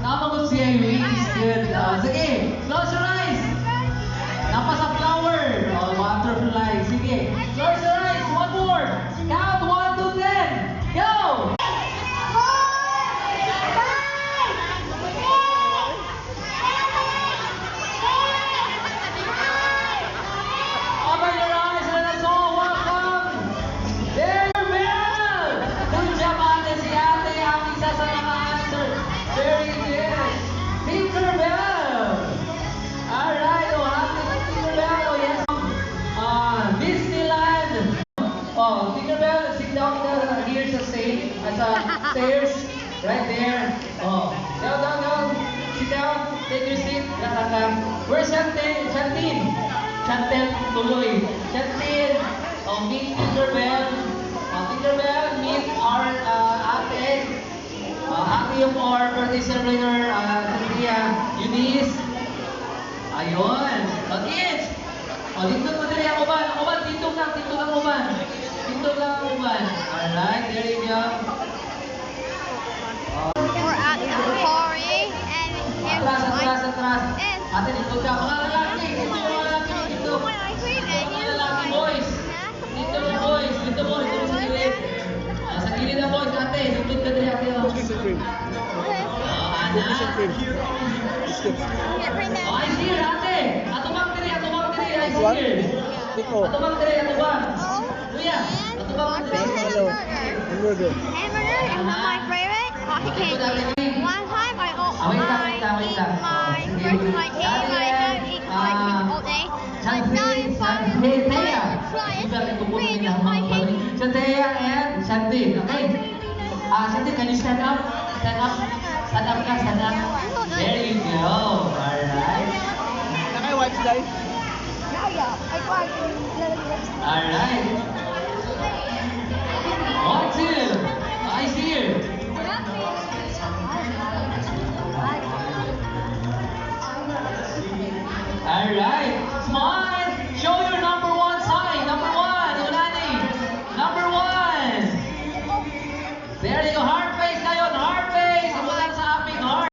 Tama ko si Irene is good. Sige, close your eyes. Napa sa flower. Butterfly. Sige, close your eyes. One more. Count 1 to 10. Go! Open your eyes and let's all welcome Tinkerbell! Good job, ate. Si ate ang isa sa mga answer. Very good. Tinkerbell! Alright, happy Tinkerbell. Oh, yes. Disneyland. Tinkerbell, sit down there. Here's a stage. As a stairs. Right there. Down. Sit down. Take your seat. Where's Chantel? Chantel tuloy. Chantel. Meet Tinkerbell. Tinkerbell, meet our ate. Ate yung our birthday celebrator, Eunice. Ayun. Kids. Dito mo dali ang uban. Dito lang uban. Alright, there you go. We're at the party and Atras. Ate, dito ka. Mga lalaki. Dito. my ice cream and Mga you lalaki, boys. Dito mo sa gilid. Sa gilid na boys, ate. Dito ka dali, ate. Ana. I see her, ate. Atubang diri. I see her. Atubang diri. Kuya, atubang diri. Hamburger is not my favorite. I can't. One time I eat my first my tea, my dad eat my cream all day. But now it's fun. Try it. Please use my cake. Chantea and Shanti. Okay. Shanti, can you stand up? Stand up. There you go. Alright. Naka-watch live? Alright. 1, 2. I see you. Alright. Smile.